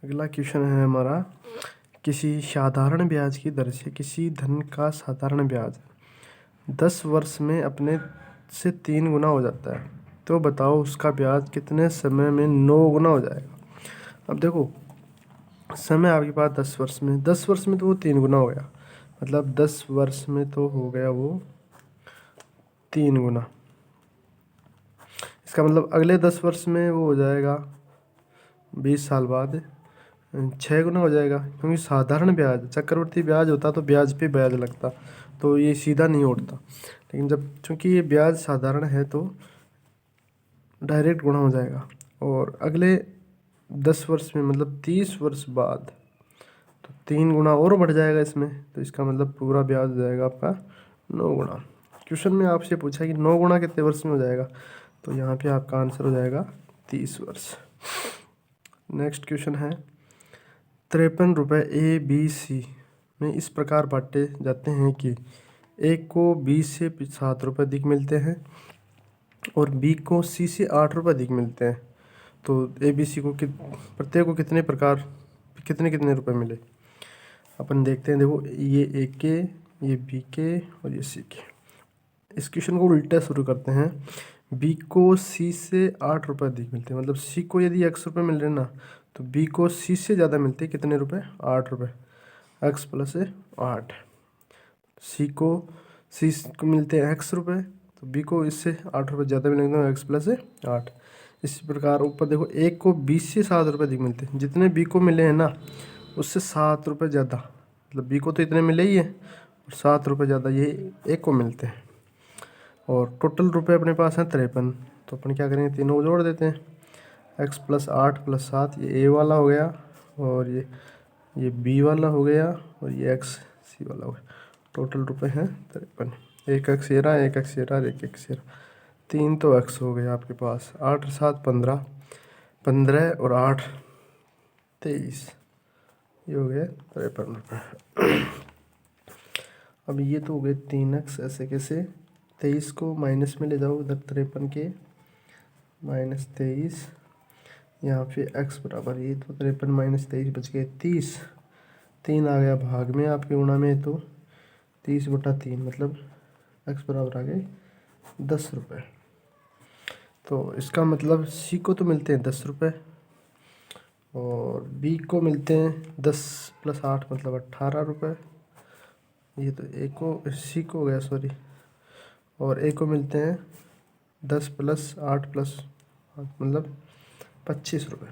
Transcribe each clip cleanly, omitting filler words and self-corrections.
अगला क्वेश्चन है हमारा, किसी साधारण ब्याज की दर से किसी धन का साधारण ब्याज 10 वर्ष में अपने से 3 गुना हो जाता है, तो बताओ उसका ब्याज कितने समय में 9 गुना हो जाएगा। अब देखो, समय आपके पास 10 वर्ष में तो वो 3 गुना हो गया, मतलब 10 वर्ष में तो हो गया वो 3 गुना। इसका मतलब अगले 10 वर्ष में वो हो जाएगा 20 साल बाद 6 गुना हो जाएगा, क्योंकि साधारण ब्याज, चक्रवृद्धि ब्याज होता तो ब्याज पे ब्याज लगता, तो ये सीधा नहीं उठता। लेकिन जब चूंकि ये ब्याज साधारण है तो डायरेक्ट गुणा हो जाएगा, और अगले 10 वर्ष में मतलब 30 वर्ष बाद तो 3 गुना और बढ़ जाएगा इसमें, तो इसका मतलब पूरा ब्याज हो जाएगा आपका 9 गुना। क्वेश्चन में आपसे पूछा कि 9 गुना कितने वर्ष में हो जाएगा, तो यहाँ पे आपका आंसर हो जाएगा 30 वर्ष। नेक्स्ट क्वेश्चन है, 53 रुपये ए बी सी में इस प्रकार बांटे जाते हैं कि ए को बी से 7 रुपये अधिक मिलते हैं और बी को सी से 8 रुपये अधिक मिलते हैं, तो ए बी सी को प्रत्येक को कितने प्रकार कितने कितने रुपए मिले। अपन देखते हैं। देखो, ये ए के, ये बी के और ये सी के। इस क्वेश्चन को उल्टा शुरू करते हैं। बी को सी से 8 रुपये अधिक मिलते हैं, मतलब सी को यदि x रुपये मिल रहे हैं ना, तो बी को सी से ज़्यादा मिलते हैं कितने रुपए, 8 रुपये। x plus 8। सी को मिलते हैं x रुपये, तो बी को इससे 8 रुपये ज़्यादा मिलेंगे, तो x प्लस 8। इसी प्रकार ऊपर देखो, ए को बी से 7 रुपये अधिक मिलते हैं, जितने बी को मिले हैं ना उससे 7 रुपये ज़्यादा, मतलब बी को तो इतने मिले ही है और 7 रुपये ज़्यादा ये ए को मिलते हैं। और टोटल रुपए अपने पास हैं 53, तो अपन क्या करेंगे, तीनों को जोड़ देते हैं। x प्लस 8 प्लस 7, ये ए वाला हो गया, और ये बी वाला हो गया, और ये x सी वाला हो गया। टोटल रुपए हैं 53। एक x ये रहा, एक x ये रहा, एक x ये रहा, 3 तो x हो गया आपके पास। 8 और 7 15, 15 और 8 23, ये हो गए 53 रुपये। अब ये तो हो गए 3x, ऐसे कैसे, 23 को माइनस में ले जाओ, उधर 53 के माइनस 23, यहाँ पे x बराबर, ये तो 53 माइनस 23 बच गए 30, 3 आ गया भाग में आपके गुणा में, तो 30/3, मतलब x बराबर आ गए 10 रुपये। तो इसका मतलब सी को तो मिलते हैं 10 रुपये, और बी को मिलते हैं 10 प्लस 8 मतलब 18 रुपये। ये तो ए को, सी को हो गया सॉरी, और ए को मिलते हैं 10 प्लस 8 प्लस 8 मतलब 25 रुपये।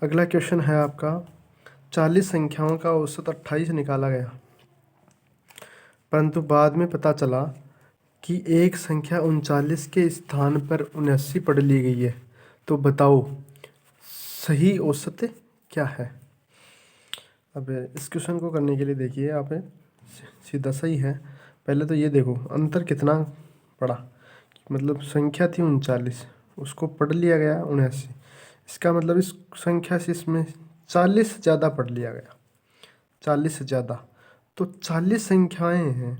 अगला क्वेश्चन है आपका, 40 संख्याओं का औसत 28 निकाला गया, परंतु बाद में पता चला कि एक संख्या 39 के स्थान पर 79 पढ़ ली गई है, तो बताओ सही औसत क्या है। अब इस क्वेश्चन को करने के लिए देखिए, आप सीधा सही है। पहले तो ये देखो अंतर कितना पड़ा, मतलब संख्या थी 39, उसको पढ़ लिया गया 79, इसका मतलब इस संख्या से इसमें 40 से ज़्यादा पढ़ लिया गया, 40 से ज़्यादा। तो 40 संख्याएं हैं,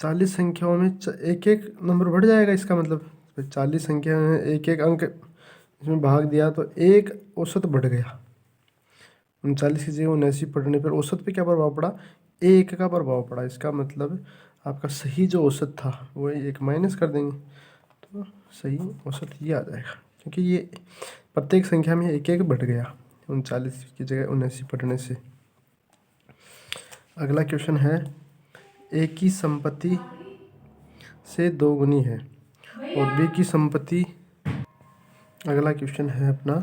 40 संख्याओं में एक एक नंबर बढ़ जाएगा, इसका मतलब 40 संख्या में एक एक अंक इसमें भाग दिया तो एक औसत बढ़ गया। 39 की जगह 79 पढ़ने पर औसत पे क्या प्रभाव पड़ा, एक का प्रभाव पड़ा। इसका मतलब आपका सही जो औसत था वो एक माइनस कर देंगे, तो सही औसत ये आ जाएगा, क्योंकि ये प्रत्येक संख्या में एक एक बढ़ गया 39 की जगह 79 पढ़ने से। अगला क्वेश्चन है, ए की संपत्ति से 2 गुनी है और बी की संपत्ति, अगला क्वेश्चन है अपना,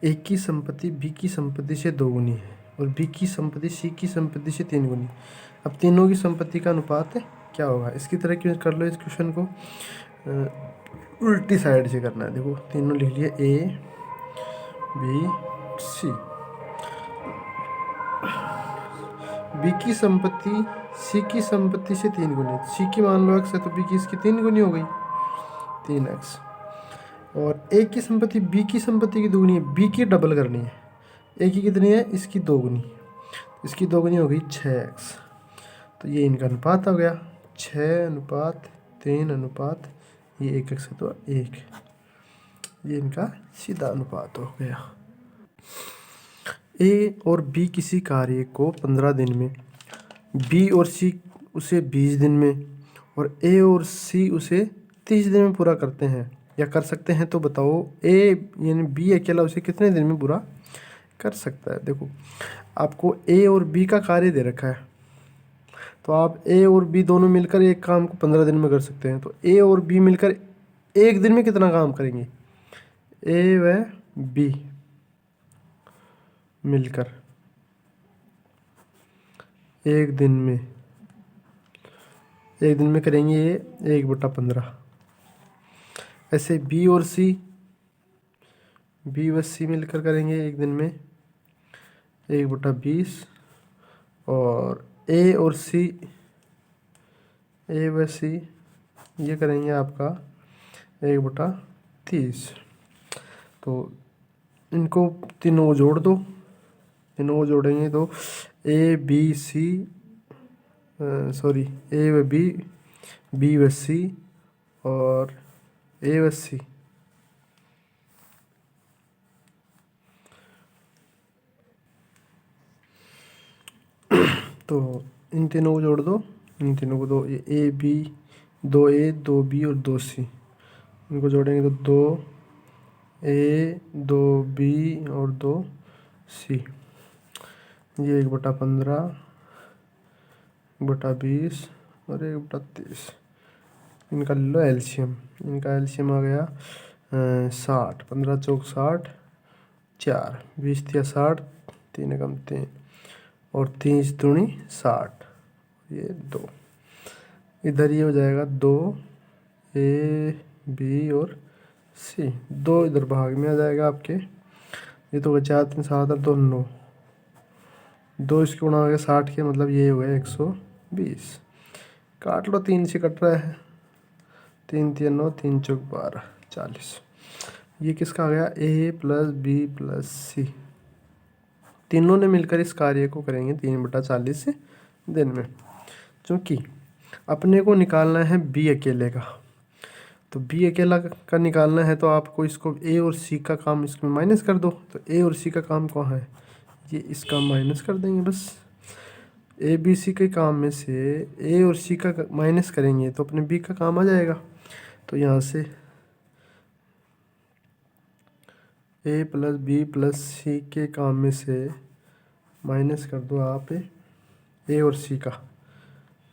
ए की संपत्ति बी की संपत्ति से 2 गुनी है और बी की संपत्ति सी की संपत्ति से 3 गुनी। अब तीनों की संपत्ति का अनुपात क्या होगा। इसकी तरह क्यों कर लो, इस क्वेश्चन को उल्टी साइड से करना है। देखो तीनों लिख लिए, ए बी सी। बी की संपत्ति सी की संपत्ति से 3 गुनी, सी की मान लो x है तो बी की इसकी 3 गुनी हो गई 3x। और ए की संपत्ति बी की संपत्ति की 2 गुनी है, बी की डबल करनी है। ए की कितनी है, इसकी 2 गुनी, इसकी 2 गुनी हो गई 6x। तो ये इनका अनुपात हो गया 6:3 अनुपात ये 1x है तो 1। ये इनका सीधा अनुपात हो गया। ए और बी किसी कार्य को 15 दिन में, बी और सी उसे 20 दिन में और ए और सी उसे 30 दिन में पूरा करते हैं या कर सकते हैं, तो बताओ ए यानी बी अकेला उसे कितने दिन में पूरा कर सकता है। देखो आपको ए और बी का कार्य दे रखा है, तो आप ए और बी दोनों मिलकर एक काम को 15 दिन में कर सकते हैं। तो ए और बी मिलकर एक दिन में कितना काम करेंगे, ए व बी मिलकर एक दिन में करेंगे ये 1/15। ऐसे बी और सी, बी व सी मिलकर करेंगे एक दिन में 1/20 और ए और सी, ए व सी ये करेंगे आपका 1/30। तो इनको तीनों को जोड़ दो, तीनों को जोड़ेंगे तो ए बी सी सॉरी ए व बी, बी व सी और ए व सी, तो इन तीनों को जोड़ दो, इन तीनों को दो, ए बी, 2 ए 2 बी और 2 सी, इनको जोड़ेंगे तो 2 ए 2 बी और 2 सी, ये 1/15, 1/20 और 1/30। इनका ले लो एलसीएम, इनका एलसीएम आ गया 60, 15 चौक 60, 4 20 या 60, 3 एकम 3 और 3 दूनी 60, ये 2, इधर ये हो जाएगा 2 ए बी और सी, 2 इधर भाग में आ जाएगा आपके, ये तो 4 3 7 और 2 9, 2 इसके गुणा हो गया 60 के, मतलब ये हो गया 120। काट लो, 3 से कट रहा है, 3 3 9, 3 चौक 12, 40। ये किसका आ गया, ए प्लस बी प्लस सी, तीनों ने मिलकर इस कार्य को करेंगे 3/40 दिन में। क्योंकि अपने को निकालना है बी अकेले का, तो बी अकेला का निकालना है, तो आपको इसको ए और सी का काम इसमें माइनस कर दो। तो ए और सी का काम कहाँ है, ये इसका माइनस कर देंगे बस। ए बी सी के काम में से ए और सी का माइनस करेंगे तो अपने बी का काम आ जाएगा। तो यहाँ से ए प्लस बी प्लस सी के काम में से माइनस कर दो आप ए और सी का,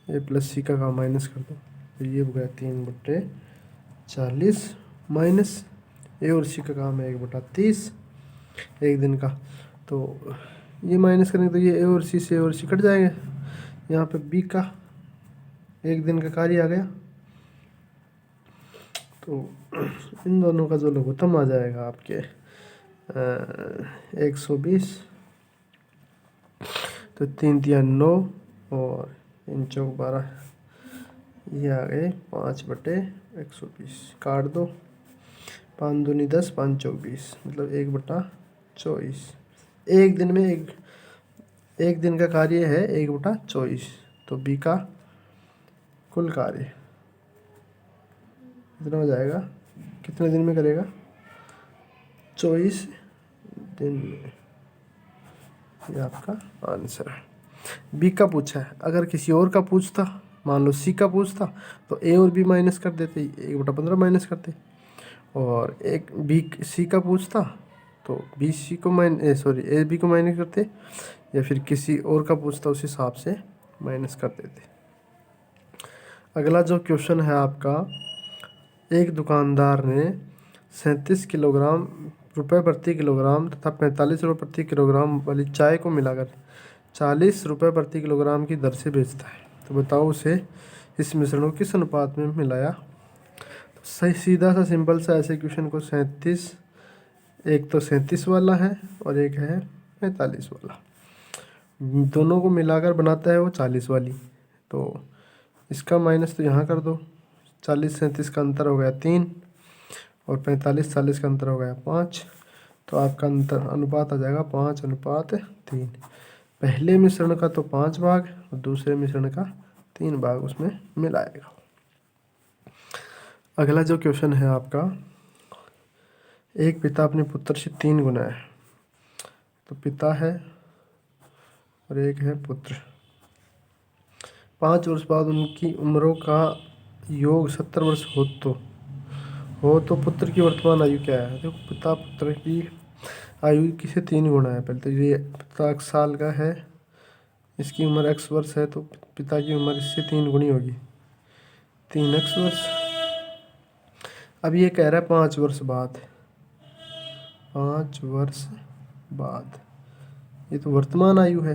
ए प्लस सी का काम माइनस कर दो, तो ये हो गया 3/40 माइनस ए और सी का काम है 1/30 एक दिन का। तो ये माइनस करेंगे तो ये ए और सी से ए और सी कट जाएंगे, यहाँ पे बी का एक दिन का कार्य आ गया। तो इन दोनों का जो लघुत्तम आ जाएगा आपके 120, तो 3 3 9 और 3 चौक 12, ये आ गए 5/120। काट दो, 5 दूनी 10, 5 चौक 20, मतलब 1/24। एक दिन में एक दिन का कार्य है 1/24, तो बी का कुल कार्य कितना हो जाएगा, कितने दिन में करेगा, 24 दिन में। ये आपका आंसर है। बी का पूछा है, अगर किसी और का पूछता, मान लो सी का पूछता, तो ए और बी माइनस कर देते, 1/15 माइनस करते, और एक बी सी का पूछता तो बी सी को ए बी को माइनस करते, या फिर किसी और का पूछता उस हिसाब से माइनस कर देते। अगला जो क्वेश्चन है आपका, एक दुकानदार ने 37 किलोग्राम रुपये प्रति किलोग्राम तथा 45 रुपये प्रति किलोग्राम वाली चाय को मिलाकर 40 रुपये प्रति किलोग्राम की दर से बेचता है। तो बताओ उसे इस मिश्रण को किस अनुपात में मिलाया। तो सही सीधा सा सिंपल सा ऐसे क्वेश्चन को 37, एक तो 37 वाला है और एक है 45 वाला, दोनों को मिलाकर बनाता है वो 40 वाली। तो इसका माइनस तो यहाँ कर दो, 40 37 का अंतर हो गया 3 और 45 40 का अंतर हो गया 5, तो आपका अंतर अनुपात आ जाएगा 5:3। पहले मिश्रण का तो 5 भाग और दूसरे मिश्रण का 3 भाग उसमें मिलाएगा। अगला जो क्वेश्चन है आपका, एक पिता अपने पुत्र से 3 गुना है, तो पिता है और एक है पुत्र। 5 वर्ष बाद उनकी उम्रों का योग 70 वर्ष हो तो पुत्र की वर्तमान आयु क्या है? देखो, पिता पुत्र की आयु किसे 3 गुना है। पहले तो ये पिता 1 साल का है, इसकी उम्र x वर्ष है, तो पिता की उम्र इससे 3 गुनी होगी, 3x वर्ष। अब ये कह रहा है 5 वर्ष बाद, 5 वर्ष बाद, ये तो वर्तमान आयु है।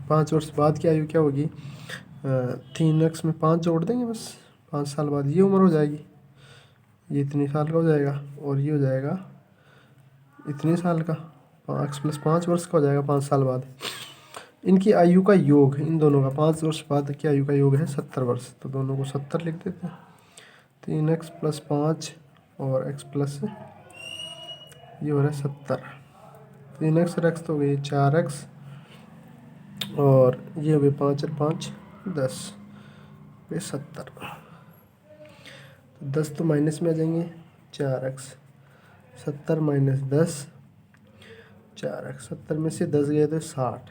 5 वर्ष बाद की आयु क्या होगी? 3x में 5 जोड़ देंगे बस, 5 साल बाद ये उम्र हो जाएगी, ये इतने साल का हो जाएगा और ये हो जाएगा इतने साल का, 5 + 5 वर्ष का हो जाएगा 5 साल बाद। इनकी आयु का योग, इन दोनों का 5 वर्ष बाद की आयु का योग है 70 वर्ष, तो दोनों को 70 लिख देते हैं। 3x + 5 और x प्लस ये हो रहा है 70। 3x और x तो हो गई 4x और ये हो गए 5 और 5 10, ये 70। 10 तो माइनस में आ जाएंगे, 4x, 70 - 10 4x, 70 में से 10 गए तो 60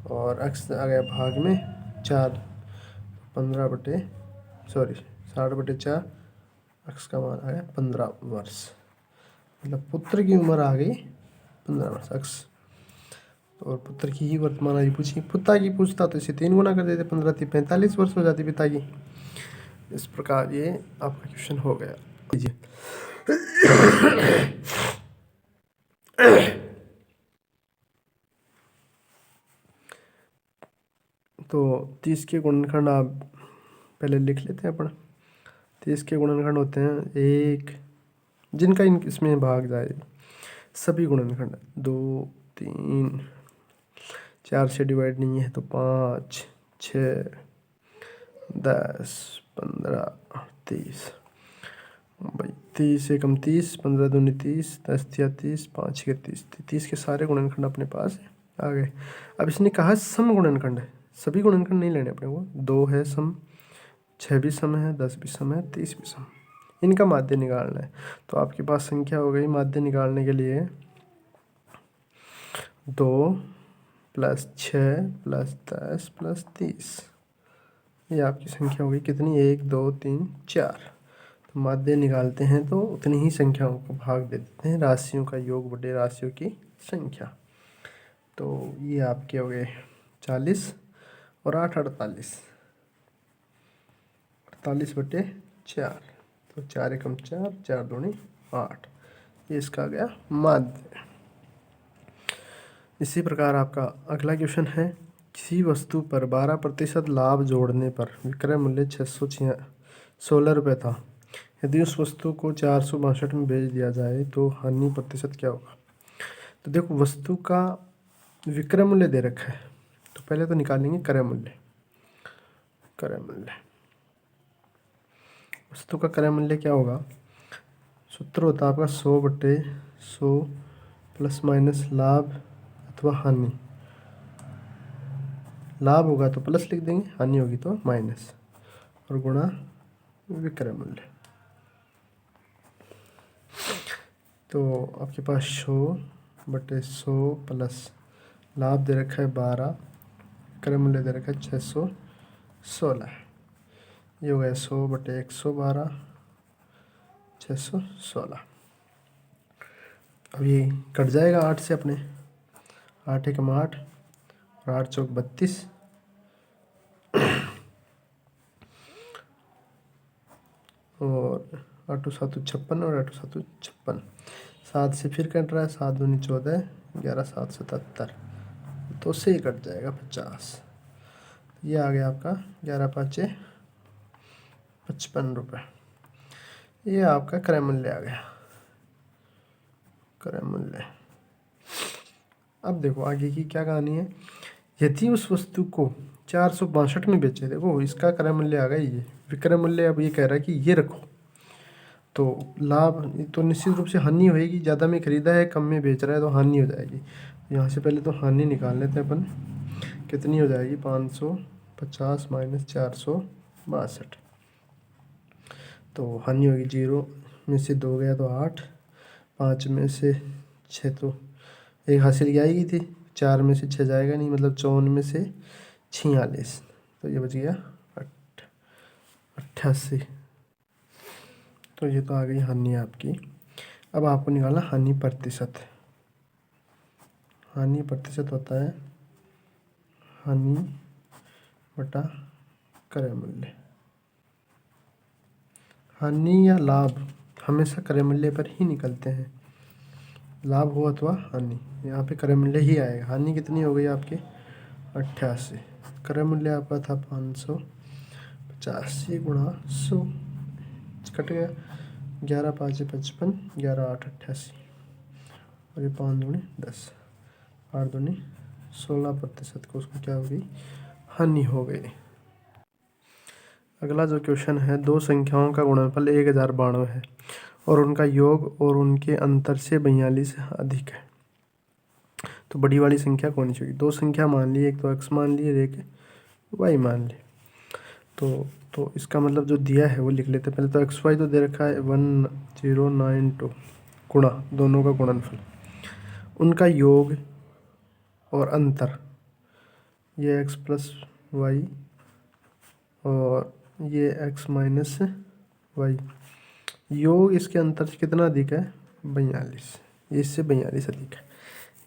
और x आ गया भाग में 4, 60/4, x का मान आ गया 15 वर्ष, मतलब पुत्र की उम्र आ गई 15 वर्ष x। और पुत्र की ही वर्तमान आयु पूछी, पिता की पूछता तो इसे 3 गुना कर देते, 15 × 3 = 45 वर्ष हो जाती पिता की। इस प्रकार ये आपका क्वेश्चन हो गया। लीजिए तो 30 के गुणनखंड आप पहले लिख लेते हैं अपन। 30 के गुणनखंड होते हैं 1, जिनका इसमें भाग जाए सभी गुणनखंड, 2 3 4 से डिवाइड नहीं है तो 5 6 10 15 30, भाई 30 × 30, 15 × 2 = 30, 10 × 3 = 30, 5 × 30, 30 के सारे गुणनखंड अपने पास आ गए। अब इसने कहा सम गुणनखंड है, सभी गुणनखंड नहीं लेने अपने को, 2 है सम, 6 भी सम है, 10 भी सम है, 30 भी सम, इनका माध्य निकालना है। तो आपके पास संख्या हो गई माध्य निकालने के लिए 2 + 6 + 10 + 30, ये आपकी संख्या हो गई कितनी? 1 2 3 4। तो माध्य निकालते हैं तो उतनी ही संख्याओं को भाग दे देते हैं, राशियों का योग बटे राशियों की संख्या। तो ये आपके हो गए 40 और 8 48, 48/4, तो 4 × 4, 4 × 2 = 8, ये इसका आ गया माध्य। इसी प्रकार आपका अगला क्वेश्चन है, किसी वस्तु पर 12% लाभ जोड़ने पर विक्रय मूल्य 616 रुपये था, यदि उस वस्तु को 462 में बेच दिया जाए तो हानि प्रतिशत क्या होगा? तो देखो, वस्तु का विक्रय मूल्य दे रखा है, तो पहले तो निकालेंगे क्रय मूल्य। क्रय मूल्य, वस्तु का क्रय मूल्य क्या होगा? सूत्र होता है आपका 100/100 ± लाभ अथवा हानि। लाभ होगा तो प्लस लिख देंगे, हानि होगी तो माइनस, और गुणा विक्रय मूल्य। तो आपके पास 100/100 प्लस लाभ दे रखा है 12, विक्रय मूल्य दे रखा है 616, ये हो गया 100/112, 616। अब ये कट जाएगा 8 से अपने, 8 × 8 और 8 × 4 = 32, और 8 × 7 = 56 और 8 × 7 = 56, 7 से फिर कट रहा है, 7 × 2 = 14, 11 × 7 = 77, तो उससे ही कट जाएगा 50। ये आ गया आपका 11 × 5 = 55 रुपये, ये आपका क्रय मूल्य आ गया, क्रय मूल्य। अब देखो आगे की क्या कहानी है, यदि उस वस्तु को 462 में बेचे, देखो इसका क्रय मूल्य आ गया ये, विक्रय मूल्य अब ये कह रहा है कि ये रखो, तो लाभ तो निश्चित रूप से हानि होएगी, ज़्यादा में खरीदा है कम में बेच रहा है तो हानि हो जाएगी। यहाँ से पहले तो हानि निकाल लेते हैं अपन, कितनी हो जाएगी? 550 - 462, तो हानि होगी 0 में से 2 गया तो 8, 5 में से 6 तो एक हासिल की आएगी थी, 4 में से 6 जाएगा नहीं, मतलब 54 में से 46, तो ये बच गया 88। तो ये तो आ गई हानि आपकी। अब आपको निकालना हानि प्रतिशत। हानि प्रतिशत होता है हानि बटा क्रय मूल्य। हानि या लाभ हमेशा क्रय मूल्य पर ही निकलते हैं, लाभ हो अथवा हानि, यहाँ पे क्रय मूल्य ही आएगा। हानि कितनी हो गई आपकी 88, क्रय मूल्य आपका था 585 गुणा 100, कट गया 11 5 55, 11 8 88, और ये 5 दूनी 10, 8 दूनी 16% को उसको क्या हो गई हानि हो गई। अगला जो क्वेश्चन है, दो संख्याओं का गुणनफल 1092 है और उनका योग और उनके अंतर से 42 अधिक है, तो बड़ी वाली संख्या कौन सी होगी। दो संख्या मान ली, एक तो x मान ली और एक y मान ली। तो इसका मतलब जो दिया है वो लिख लेते हैं। पहले तो एक्स वाई तो दे रखा है 1092 गुणा दोनों का गुणनफल, उनका योग और अंतर, ये x प्लस वाई और ये x माइनस वाई, योग इसके अंतर से कितना अधिक है 42, ये इससे 42 अधिक है।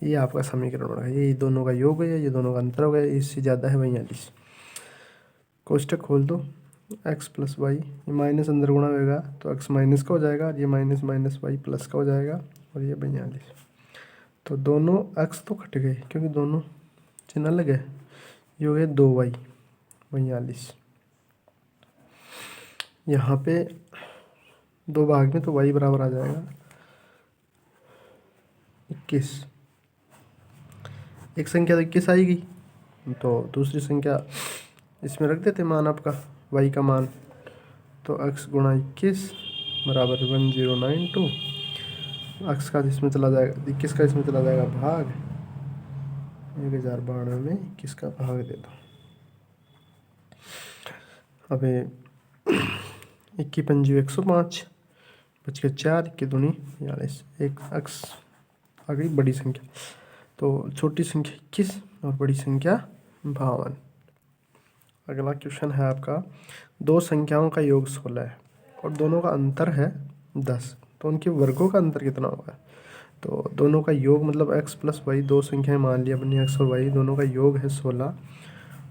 ये आपका समीकरण हो रहा है, ये दोनों का योग है, ये दोनों का अंतर हो गया, इससे ज़्यादा है 42। कोष्टक खोल दो, x प्लस वाई, ये माइनस अंदर गुणा होगा तो x माइनस का हो जाएगा, ये माइनस माइनस वाई प्लस का हो जाएगा, और ये 42। तो दोनों x तो कट गए क्योंकि दोनों चिन्ह अलग है, ये हो गया 2y 42। यहाँ पे दो भाग में तो y बराबर आ जाएगा 21। एक संख्या तो 21 आएगी, तो दूसरी संख्या इसमें रख देते मान आपका y का मान, तो x गुणा 21 बराबर 1092, x का इसमें चला जाएगा 21 का इसमें चला जाएगा भाग, 1092 में 21 का भाग दे दो। अबे 21 पंजी 105, बच के 4, 21 दूनी 42, एक x आ गई बड़ी संख्या। तो छोटी संख्या 21 और बड़ी संख्या 52। अगला क्वेश्चन है आपका, दो संख्याओं का योग 16 है और दोनों का अंतर है 10, तो उनके वर्गों का अंतर कितना होगा। तो दोनों का योग मतलब x प्लस वाई, दो संख्याएं मान ली अपनी x और y, दोनों का योग है 16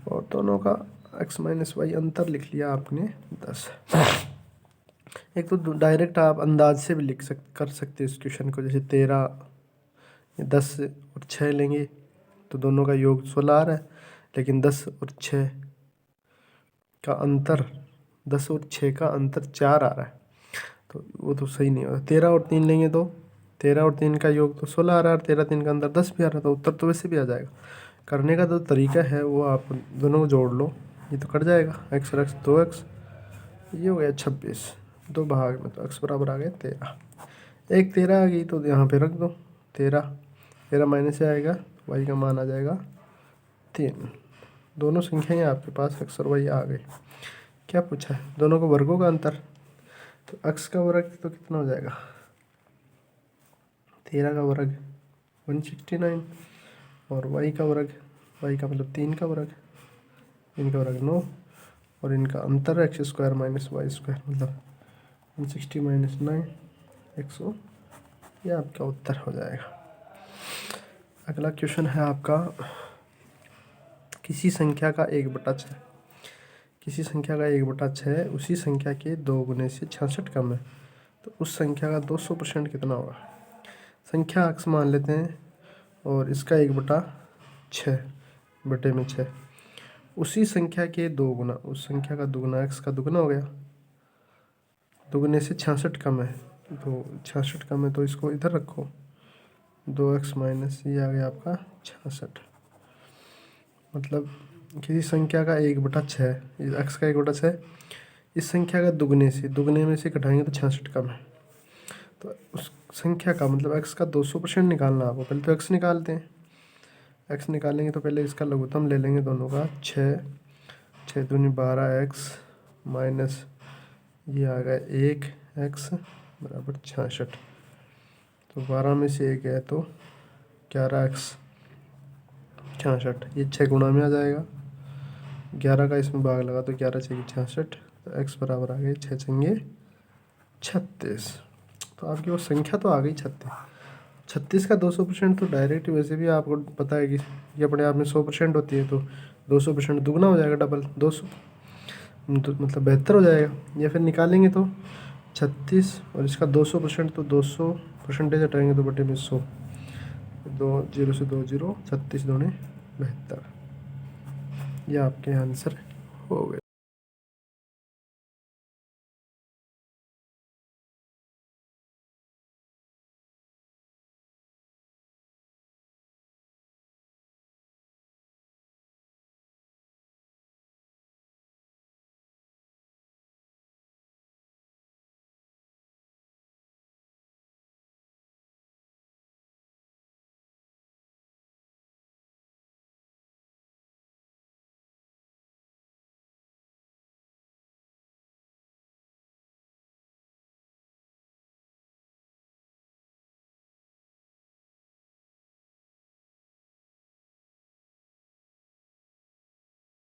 और दोनों का x माइनस वाई अंतर लिख लिया आपने 10। एक तो डायरेक्ट आप अंदाज से भी कर सकते इस क्वेश्चन को, जैसे 13 10 और 6 लेंगे तो दोनों का योग 16 आ रहा है, लेकिन 10 और 6 का अंतर, 10 और 6 का अंतर 4 आ रहा है, तो वो तो सही नहीं होगा। 13 और 3 लेंगे तो 13 और 3 का योग तो 16 आ रहा है और 13 3 का अंतर 10 भी आ रहा है, तो उत्तर तो वैसे भी आ जाएगा। करने का जो तरीका है वो आप दोनों को जोड़ लो, ये तो कट जाएगा, x और x 2x, ये हो गया 26, दो भाग में तो x बराबर आ गया 13, एक 13 आ गई तो यहाँ पे रख दो 13, 13 माइनस से आएगा, y का मान आ जाएगा 3। दोनों संख्याएं आपके पास x और y आ गए। क्या पूछा है, दोनों को वर्गों का अंतर, तो x का वर्ग तो कितना हो जाएगा 13 का वर्ग 169, और y का वर्ग, y का मतलब 3 का वर्ग, इनका वर्ग 9, और इनका अंतर x square minus Y square, मतलब 160 माइनस 9 100, यह आपका उत्तर हो जाएगा। अगला क्वेश्चन है आपका, किसी संख्या का 1/6, किसी संख्या का 1/6 उसी संख्या के 2 गुने से 66 कम है, तो उस संख्या का 200% कितना होगा। संख्या x मान लेते हैं और इसका 1/6 बटे में 6, उसी संख्या के 2 गुना, उस संख्या का दुगुना, x का दुगुना हो गया, दुगुने से 66 कम है, तो 66 कम है तो इसको इधर रखो, 2x माइनस ये आ गया आपका 66, मतलब किसी संख्या का 1/6, x का 1/6 इस संख्या का दुगने से, दुगने में से घटाएंगे तो 66 कम है, तो उस संख्या का मतलब x का 200% निकालना आपको। पहले तो x निकालते हैं, x निकालेंगे तो पहले इसका लघुत्तम ले लेंगे दोनों का, 6 6 दूनी 12x माइनस ये आ गया 1x बराबर 66। तो 12 में से 1 है तो 11x 66। ये 6 गुणा में आ जाएगा, 11 का इसमें भाग लगा तो 11 6 66। तो x बराबर आ गई 6 छंगे 36। तो आपकी वो संख्या तो आ गई 36। 36 का 200% तो डायरेक्ट वैसे भी आपको पता है कि ये अपने आप में 100% होती है, तो 200% दुगना हो जाएगा, डबल 200, तो मतलब 72 हो जाएगा। या फिर निकालेंगे तो 36 और इसका 200%, तो 200% हटाएंगे तो बटे में 100, 2 0 से 2 0, 36 दूनी 72। ये आपके आंसर हो गए।